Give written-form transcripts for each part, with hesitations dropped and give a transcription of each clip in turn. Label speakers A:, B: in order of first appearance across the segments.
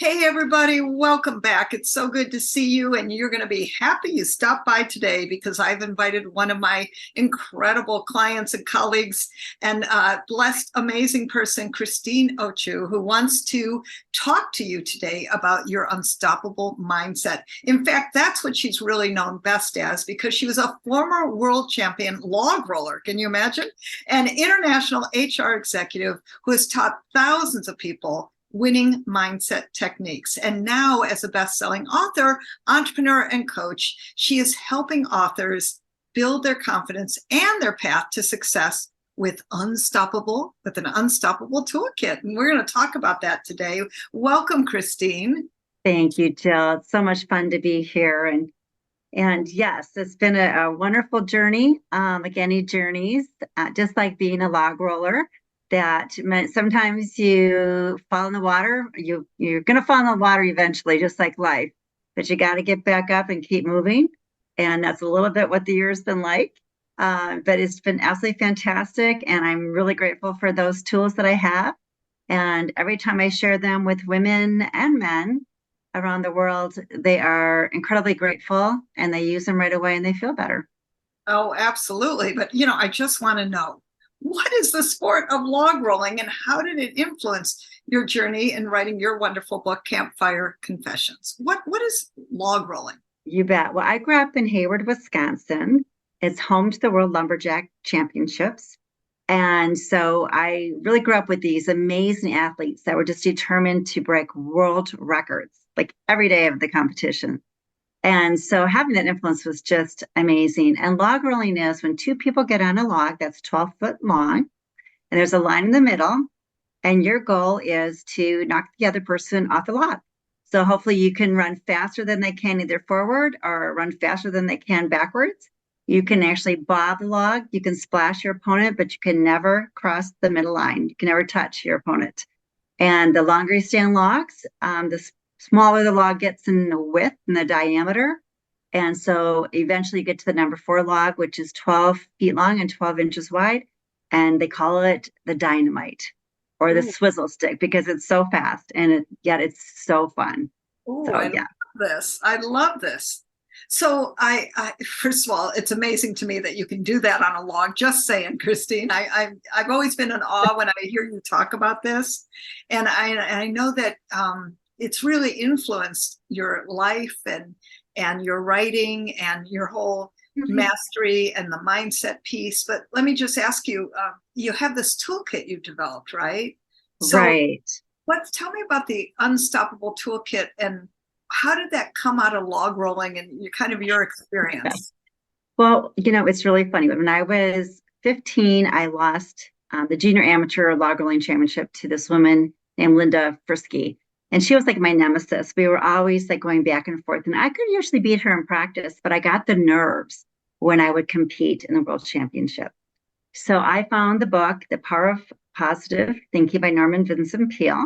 A: Hey, everybody, welcome back. It's so good to see you, and you're going to be happy you stopped by today because I've invited one of my incredible clients and colleagues and blessed, amazing person, Kristine Ochu, who wants to talk to you today about your unstoppable mindset. In fact, that's what she's really known best as because she was a former world champion log roller. Can you imagine? An international HR executive who has taught thousands of people winning mindset techniques. And now, as a best-selling author, entrepreneur, and coach, she is helping authors build their confidence and their path to success with an unstoppable toolkit. And we're going to talk about that today. Welcome, Kristine.
B: Thank you, Jill. It's so much fun to be here. And yes, it's been a wonderful journey, like any journeys, just like being a log roller. That meant sometimes you fall in the water. You're going to fall in the water eventually, just like life. But you got to get back up and keep moving. And that's a little bit what the year's been like. But it's been absolutely fantastic. And I'm really grateful for those tools that I have. And every time I share them with women and men around the world, they are incredibly grateful and they use them right away and they feel better.
A: Oh, absolutely. But, I just want to know, what is the sport of log rolling and how did it influence your journey in writing your wonderful book, Campfire Confessions? What is log rolling?
B: You bet. Well, I grew up in Hayward, Wisconsin. It's home to the World Lumberjack Championships. And so I really grew up with these amazing athletes that were just determined to break world records, like every day of the competition. And so having that influence was just amazing. And log rolling is when two people get on a log that's 12 foot long, and there's a line in the middle, and your goal is to knock the other person off the log. So hopefully you can run faster than they can either forward or run faster than they can backwards. You can actually bob the log. You can splash your opponent, but you can never cross the middle line. You can never touch your opponent. And the longer you stay on logs, the smaller the log gets in the width and the diameter. And so eventually you get to the number 4 log, which is 12 feet long and 12 inches wide. And they call it the dynamite or the
A: Ooh.
B: swizzle stick because it's so fast and yet it's so fun.
A: Oh,
B: So
A: I love
B: yeah.
A: this. I love this. So I first of all, it's amazing to me that you can do that on a log. Just saying, Kristine, I've always been in awe when I hear you talk about this, and I know that it's really influenced your life and your writing and your whole mastery and the mindset piece. But let me just ask you, you have this toolkit you developed, right? So
B: Right.
A: tell me about the Unstoppable Toolkit and how did that come out of log rolling and your experience?
B: Well, it's really funny. When I was 15, I lost the junior amateur log rolling championship to this woman named Linda Frisky. And she was like my nemesis. We were always like going back and forth. And I could usually beat her in practice, but I got the nerves when I would compete in the world championship. So I found the book, The Power of Positive Thinking by Norman Vincent Peale.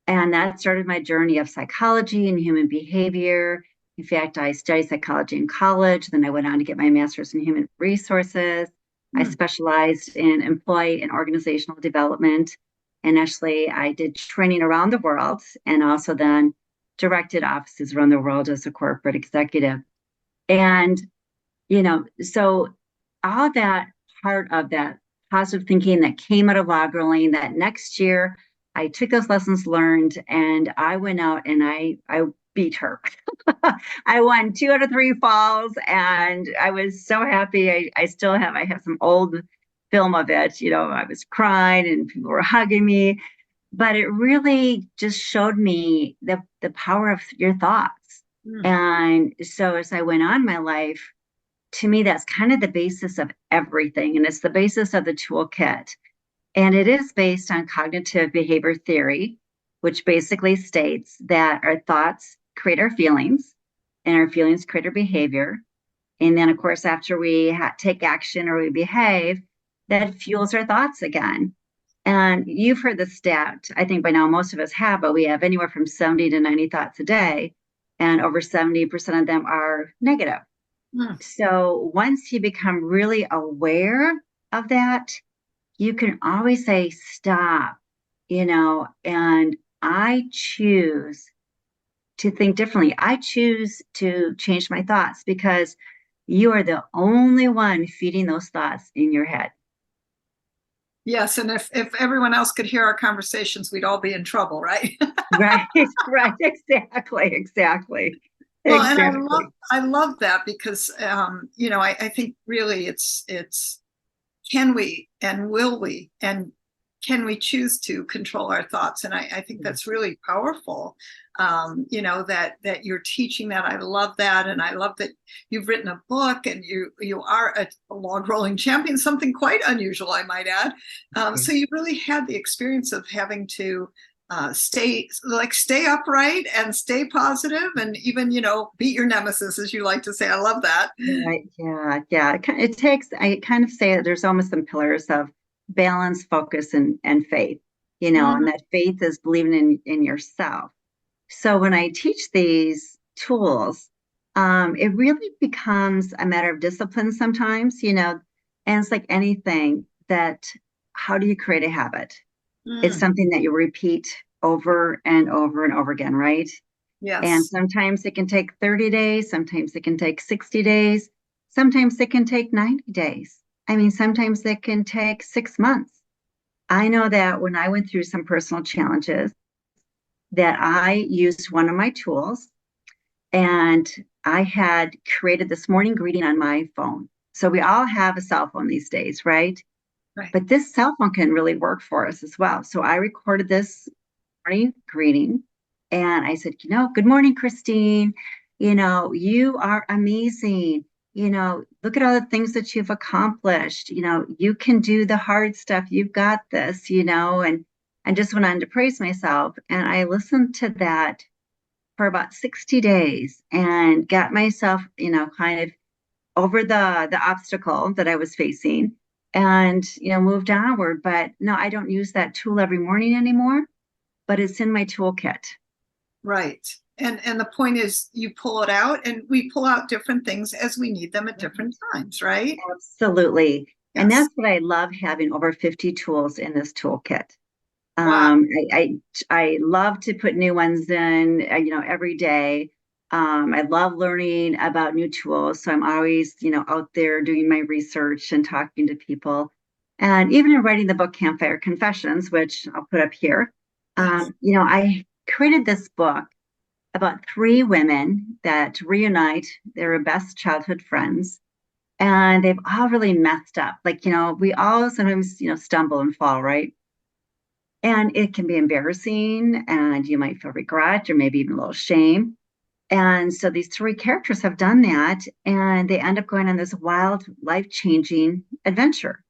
B: And that started my journey of psychology and human behavior. In fact, I studied psychology in college. Then I went on to get my master's in human resources. I specialized in employee and organizational development. And actually, I did training around the world and also then directed offices around the world as a corporate executive. And, so all that part of that positive thinking that came out of log rolling that next year, I took those lessons learned and I went out and I beat her. I won 2 out of 3 falls and I was so happy. I have some old film of it. I was crying and people were hugging me, but it really just showed me the power of your thoughts. And so as I went on my life, to me, that's kind of the basis of everything. And it's the basis of the toolkit. And it is based on cognitive behavior theory, which basically states that our thoughts create our feelings and our feelings create our behavior. And then, of course, after we take action or we behave, that fuels our thoughts again. And you've heard the stat, I think by now most of us have, but we have anywhere from 70 to 90 thoughts a day. And over 70% of them are negative. So once you become really aware of that, you can always say, stop, and I choose to think differently. I choose to change my thoughts because you are the only one feeding those thoughts in your head.
A: Yes, and if everyone else could hear our conversations, we'd all be in trouble, right?
B: Right, right, exactly.
A: Well, and
B: Exactly.
A: I love that because I think really it's can we and will we and can we choose to control our thoughts? And I think that's really powerful. That you're teaching that. I love that, and I love that you've written a book, and you are a log rolling champion, something quite unusual, I might add. So you really had the experience of having to stay upright and stay positive, and even beat your nemesis, as you like to say. I love that.
B: Right. Yeah. It takes, I kind of say that there's almost some pillars of balance, focus, and faith, and
A: Mhm.
B: that faith is believing in yourself. So when I teach these tools, it really becomes a matter of discipline sometimes, and it's like anything that how do you create a habit? It's
A: Mm.
B: something that you repeat over and over and over again, right? And
A: Yes.
B: sometimes it can take 30 days, sometimes it can take 60 days, sometimes it can take 90 days. I mean, sometimes it can take 6 months. I know that when I went through some personal challenges, that I used one of my tools and I had created this morning greeting on my phone. So we all have a cell phone these days, right?
A: Right.
B: But this cell phone can really work for us as well. So I recorded this morning greeting. And I said, good morning, Kristine. You are amazing. Look at all the things that you've accomplished. You can do the hard stuff. You've got this, and I just went on to praise myself. And I listened to that for about 60 days and got myself, kind of over the obstacle that I was facing and, moved onward. But no, I don't use that tool every morning anymore, but it's in my toolkit.
A: Right. And the point is you pull it out, and we pull out different things as we need them at different times, right?
B: Absolutely. And
A: Yes.
B: that's what I love having over 50 tools in this toolkit.
A: Wow.
B: Um, I, I love to put new ones in, every day. I love learning about new tools. So I'm always, out there doing my research and talking to people. And even in writing the book Campfire Confessions, which I'll put up here,
A: Yes.
B: I created this book about three women that reunite their best childhood friends. And they've all really messed up. Like, we all sometimes, stumble and fall, right? And it can be embarrassing, and you might feel regret or maybe even a little shame. And so these three characters have done that, and they end up going on this wild, life changing adventure.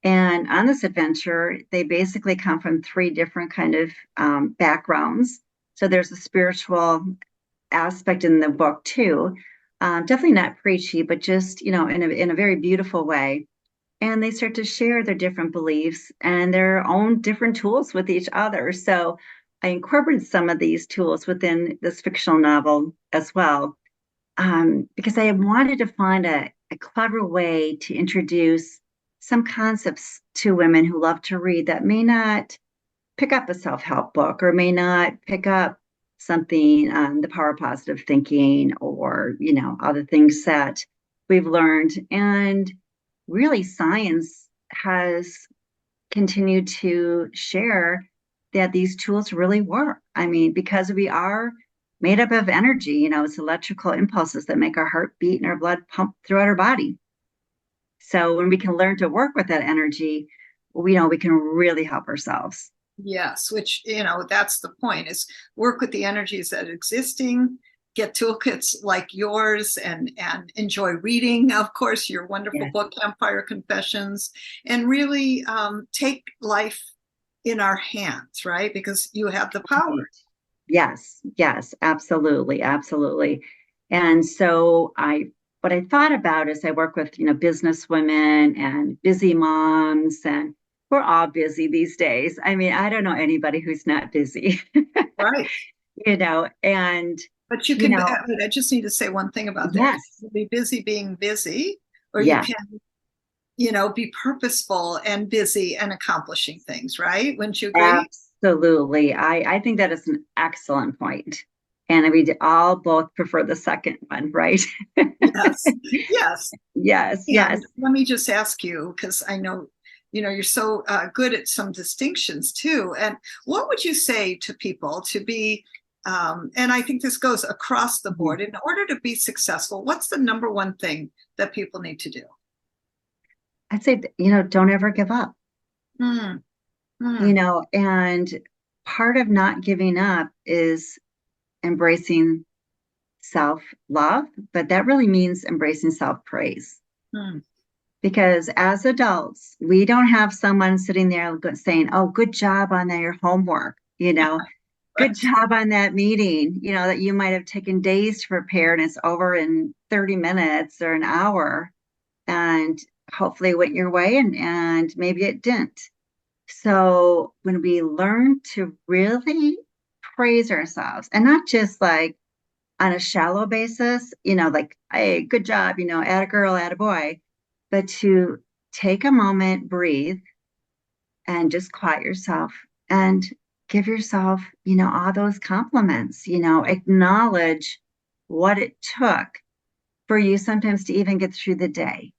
B: And on this adventure, they basically come from three different kind of backgrounds. So there's a spiritual aspect in the book too. Definitely not preachy, but just in a very beautiful way. And they start to share their different beliefs and their own different tools with each other. So I incorporated some of these tools within this fictional novel as well, because I wanted to find a clever way to introduce some concepts to women who love to read that may not pick up a self-help book or may not pick up something on the power of positive thinking or other things that we've learned. And really science has continued to share that these tools really work. I mean, because we are made up of energy, it's electrical impulses that make our heart beat and our blood pump throughout our body. So when we can learn to work with that energy, we can really help ourselves.
A: Yes, which, that's the point, is work with the energies that are existing, get toolkits like yours, and enjoy reading, of course, your wonderful
B: Yes.
A: book, Campfire Confessions, and really take life in our hands, right? Because you have the
B: Right.
A: power.
B: Yes, absolutely, absolutely. And so what I thought about is I work with, business women and busy moms, and we're all busy these days. I mean, I don't know anybody who's not busy,
A: Right.
B: and,
A: But you
B: you
A: can,
B: know,
A: I just need to say one thing about that. You
B: yes,
A: can be busy being busy, or you
B: yes,
A: can, be purposeful and busy and accomplishing things, right? Wouldn't you agree?
B: absolutely. I think that is an excellent point. And we all both prefer the second one, right?
A: Yes, yes.
B: Yes, yes.
A: And let me just ask you, because I know, you're so good at some distinctions too. And what would you say to people to be, and I think this goes across the board, in order to be successful, what's the number one thing that people need to do?
B: I'd say, don't ever give up,
A: Mm, mm,
B: and part of not giving up is embracing self-love, but that really means embracing self-praise.
A: mm.
B: Because as adults, we don't have someone sitting there saying, "Oh, good job on your homework," good
A: Right.
B: job on that meeting, that you might have taken days to prepare and it's over in 30 minutes or an hour. And hopefully it went your way and maybe it didn't. So when we learn to really praise ourselves and not just like on a shallow basis, like, hey, good job, add a girl, add a boy, but to take a moment, breathe, and just quiet yourself and give yourself, all those compliments, acknowledge what it took for you sometimes to even get through the day.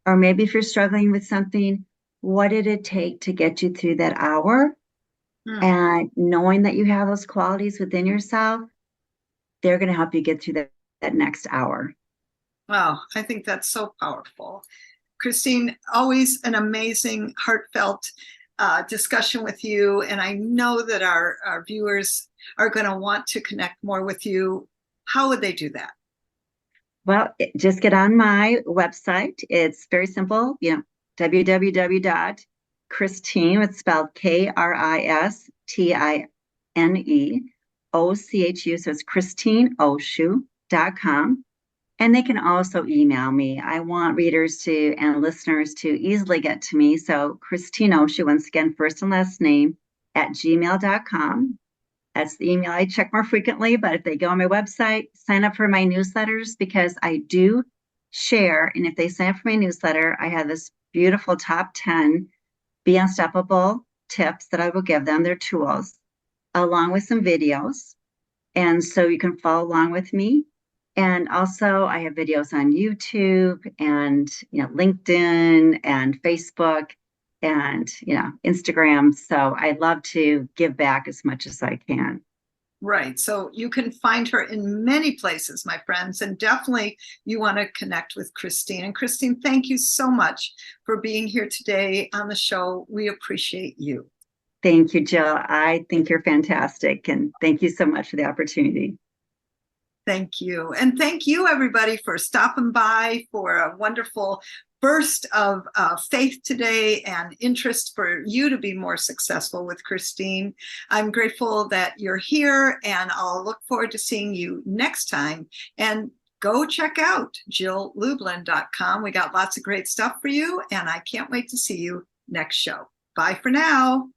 B: Or maybe if you're struggling with something, what did it take to get you through that hour?
A: Mm.
B: And knowing that you have those qualities within yourself, they're going to help you get through that next hour.
A: Wow, I think that's so powerful. Kristine, always an amazing, heartfelt discussion with you. And I know that our viewers are going to want to connect more with you. How would they do that?
B: Well, just get on my website. It's very simple, www.Kristine, it's spelled KristineOchu. So it's KristineOchu.com. And they can also email me. I want readers and listeners to easily get to me. So Kristine Ochu, once again, first and last name, @gmail.com. That's the email I check more frequently. But if they go on my website, sign up for my newsletters, because I do share. And if they sign up for my newsletter, I have this beautiful top 10 Be Unstoppable tips that I will give them. They're tools, along with some videos. And so you can follow along with me. And also I have videos on YouTube and, LinkedIn and Facebook and, Instagram. So I love to give back as much as I can.
A: Right. So you can find her in many places, my friends, and definitely you want to connect with Kristine. And Kristine, thank you so much for being here today on the show. We appreciate you.
B: Thank you, Jill. I think you're fantastic. And thank you so much for the opportunity.
A: Thank you. And thank you, everybody, for stopping by for a wonderful burst of faith today and interest for you to be more successful with Kristine. I'm grateful that you're here, and I'll look forward to seeing you next time. And go check out JillLublin.com. We got lots of great stuff for you, and I can't wait to see you next show. Bye for now.